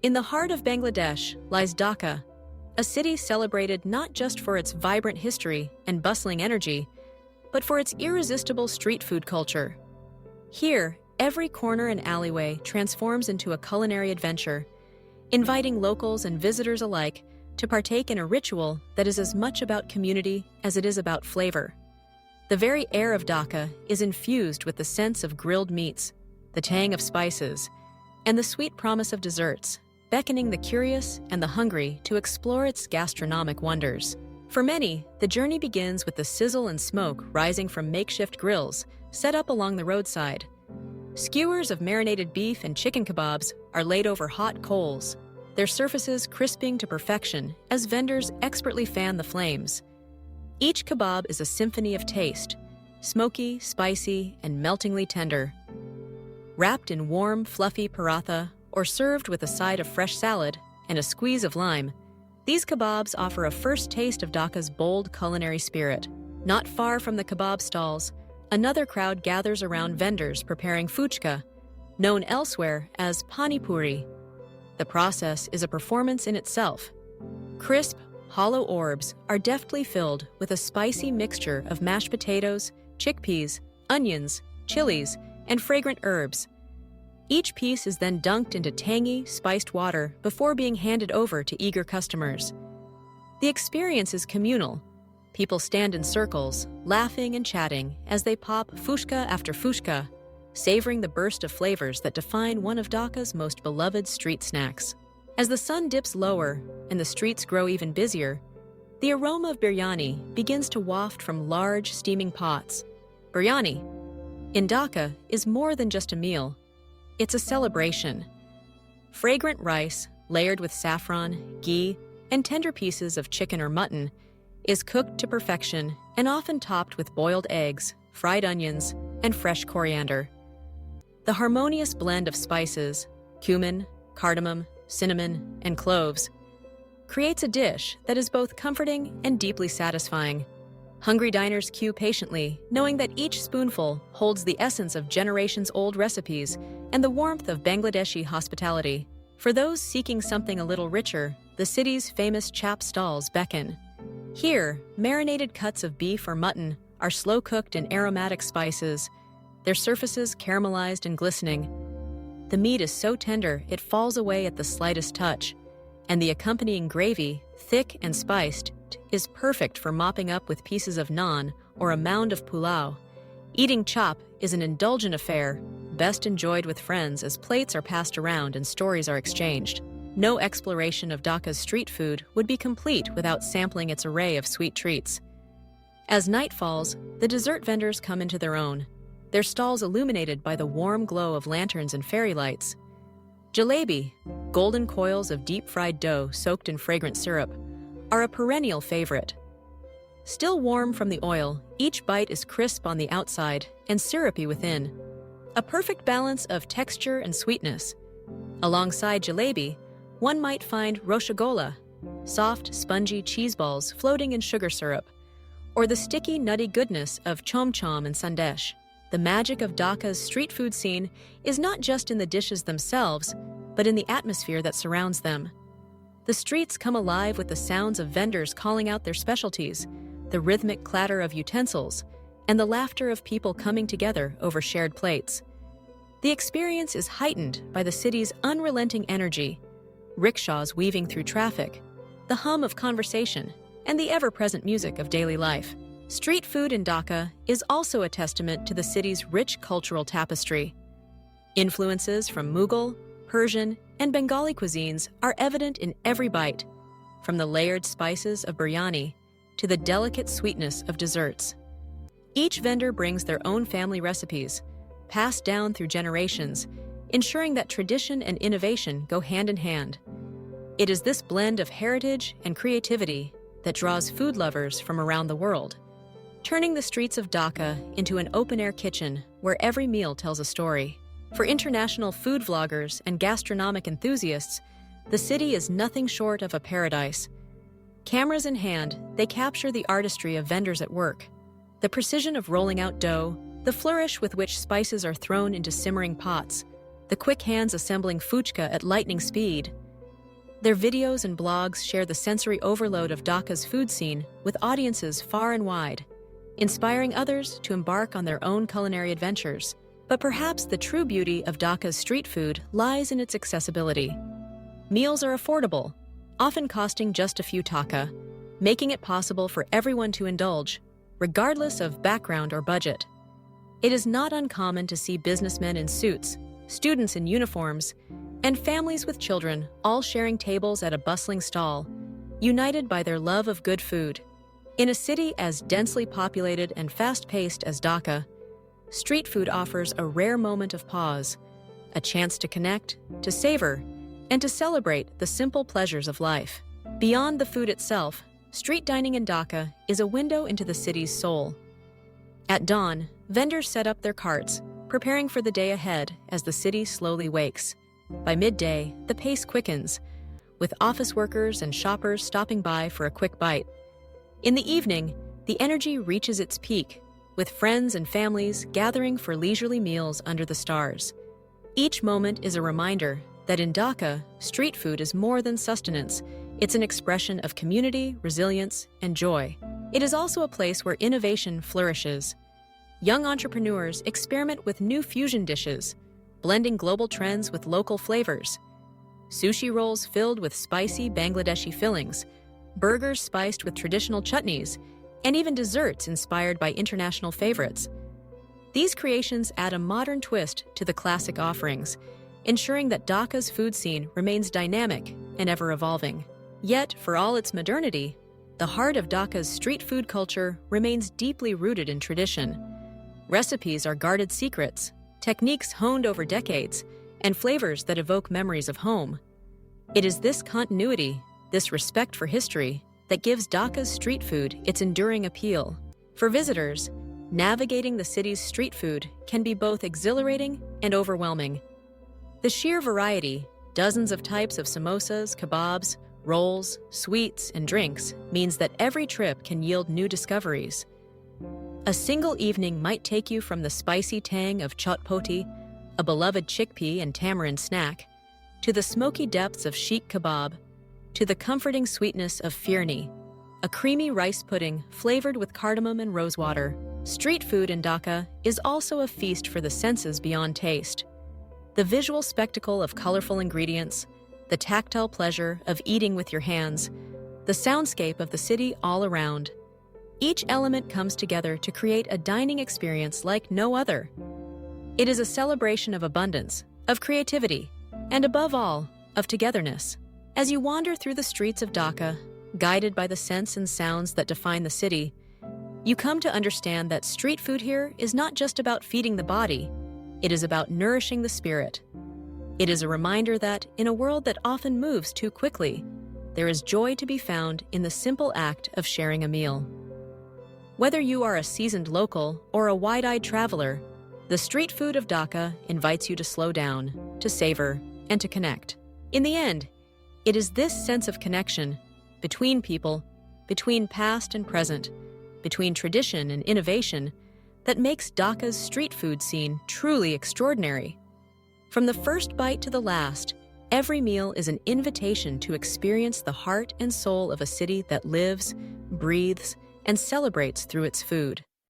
In the heart of Bangladesh lies Dhaka, a city celebrated not just for its vibrant history and bustling energy, but for its irresistible street food culture. Here, every corner and alleyway transforms into a culinary adventure, inviting locals and visitors alike to partake in a ritual that is as much about community as it is about flavor. The very air of Dhaka is infused with the sense of grilled meats, the tang of spices, and the sweet promise of desserts, beckoning the curious and the hungry to explore its gastronomic wonders. For many, the journey begins with the sizzle and smoke rising from makeshift grills set up along the roadside. Skewers of marinated beef and chicken kebabs are laid over hot coals, their surfaces crisping to perfection as vendors expertly fan the flames. Each kebab is a symphony of taste, smoky, spicy, and meltingly tender. Wrapped in warm, fluffy paratha or served with a side of fresh salad and a squeeze of lime, these kebabs offer a first taste of Dhaka's bold culinary spirit. Not far from the kebab stalls, another crowd gathers around vendors preparing Fuchka, known elsewhere as pani puri. The process is a performance in itself. Crisp, hollow orbs are deftly filled with a spicy mixture of mashed potatoes, chickpeas, onions, chilies, and fragrant herbs. Each piece is then dunked into tangy, spiced water before being handed over to eager customers. The experience is communal. People stand in circles, laughing and chatting as they pop Fuchka after Fuchka, savoring the burst of flavors that define one of Dhaka's most beloved street snacks. As the sun dips lower and the streets grow even busier, the aroma of biryani begins to waft from large, steaming pots. Biryani, in Dhaka, is more than just a meal. It's a celebration. Fragrant rice, layered with saffron, ghee, and tender pieces of chicken or mutton, is cooked to perfection and often topped with boiled eggs, fried onions, and fresh coriander. The harmonious blend of spices, cumin, cardamom, cinnamon, and cloves, creates a dish that is both comforting and deeply satisfying. Hungry diners queue patiently, knowing that each spoonful holds the essence of generations-old recipes and the warmth of Bangladeshi hospitality. For those seeking something a little richer, the city's famous chaap stalls beckon. Here, marinated cuts of beef or mutton are slow-cooked in aromatic spices, their surfaces caramelized and glistening. The meat is so tender it falls away at the slightest touch, and the accompanying gravy, thick and spiced, is perfect for mopping up with pieces of naan or a mound of pulao. Eating chaap is an indulgent affair, best enjoyed with friends as plates are passed around and stories are exchanged. No exploration of Dhaka's street food would be complete without sampling its array of sweet treats. As night falls, the dessert vendors come into their own, their stalls illuminated by the warm glow of lanterns and fairy lights. Jalebi, golden coils of deep-fried dough soaked in fragrant syrup, are a perennial favorite. Still warm from the oil, each bite is crisp on the outside and syrupy within, a perfect balance of texture and sweetness. Alongside jalebi, one might find roshagola, soft, spongy cheese balls floating in sugar syrup, or the sticky, nutty goodness of chom-chom and sandesh. The magic of Dhaka's street food scene is not just in the dishes themselves, but in the atmosphere that surrounds them. The streets come alive with the sounds of vendors calling out their specialties, the rhythmic clatter of utensils, and the laughter of people coming together over shared plates. The experience is heightened by the city's unrelenting energy, rickshaws weaving through traffic, the hum of conversation, and the ever-present music of daily life. Street food in Dhaka is also a testament to the city's rich cultural tapestry. Influences from Mughal, Persian, and Bengali cuisines are evident in every bite, from the layered spices of biryani to the delicate sweetness of desserts. Each vendor brings their own family recipes, passed down through generations, ensuring that tradition and innovation go hand in hand. It is this blend of heritage and creativity that draws food lovers from around the world, turning the streets of Dhaka into an open-air kitchen where every meal tells a story. For international food vloggers and gastronomic enthusiasts, the city is nothing short of a paradise. Cameras in hand, they capture the artistry of vendors at work, the precision of rolling out dough, the flourish with which spices are thrown into simmering pots, the quick hands assembling fuchka at lightning speed, Their videos and blogs share the sensory overload of Dhaka's food scene with audiences far and wide, inspiring others to embark on their own culinary adventures. But perhaps the true beauty of Dhaka's street food lies in its accessibility. Meals are affordable, often costing just a few taka, making it possible for everyone to indulge, regardless of background or budget. It is not uncommon to see businessmen in suits, students in uniforms, and families with children all sharing tables at a bustling stall, united by their love of good food. In a city as densely populated and fast-paced as Dhaka, street food offers a rare moment of pause, a chance to connect, to savor, and to celebrate the simple pleasures of life. Beyond the food itself, street dining in Dhaka is a window into the city's soul. At dawn, vendors set up their carts, preparing for the day ahead as the city slowly wakes. By midday, the pace quickens, with office workers and shoppers stopping by for a quick bite. In the evening, the energy reaches its peak, with friends and families gathering for leisurely meals under the stars. Each moment is a reminder that in Dhaka, street food is more than sustenance. It's an expression of community, resilience, and joy. It is also a place where innovation flourishes. Young entrepreneurs experiment with new fusion dishes, blending global trends with local flavors. Sushi rolls filled with spicy Bangladeshi fillings, burgers spiced with traditional chutneys, and even desserts inspired by international favorites. These creations add a modern twist to the classic offerings, ensuring that Dhaka's food scene remains dynamic and ever-evolving. Yet, for all its modernity, the heart of Dhaka's street food culture remains deeply rooted in tradition. Recipes are guarded secrets, techniques honed over decades, and flavors that evoke memories of home. It is this continuity, this respect for history, that gives Dhaka's street food its enduring appeal. For visitors, navigating the city's street food can be both exhilarating and overwhelming. The sheer variety, dozens of types of samosas, kebabs, rolls, sweets, and drinks, means that every trip can yield new discoveries. A single evening might take you from the spicy tang of chotpoti, a beloved chickpea and tamarind snack, to the smoky depths of sheikh kebab, to the comforting sweetness of firni, a creamy rice pudding flavored with cardamom and rosewater. Street food in Dhaka is also a feast for the senses beyond taste. The visual spectacle of colorful ingredients, the tactile pleasure of eating with your hands, the soundscape of the city all around. Each element comes together to create a dining experience like no other. It is a celebration of abundance, of creativity, and above all, of togetherness. As you wander through the streets of Dhaka, guided by the scents and sounds that define the city, you come to understand that street food here is not just about feeding the body, it is about nourishing the spirit. It is a reminder that, in a world that often moves too quickly, there is joy to be found in the simple act of sharing a meal. Whether you are a seasoned local or a wide-eyed traveler, the street food of Dhaka invites you to slow down, to savor, and to connect. In the end, it is this sense of connection between people, between past and present, between tradition and innovation, that makes Dhaka's street food scene truly extraordinary. From the first bite to the last, every meal is an invitation to experience the heart and soul of a city that lives, breathes, and celebrates through its food.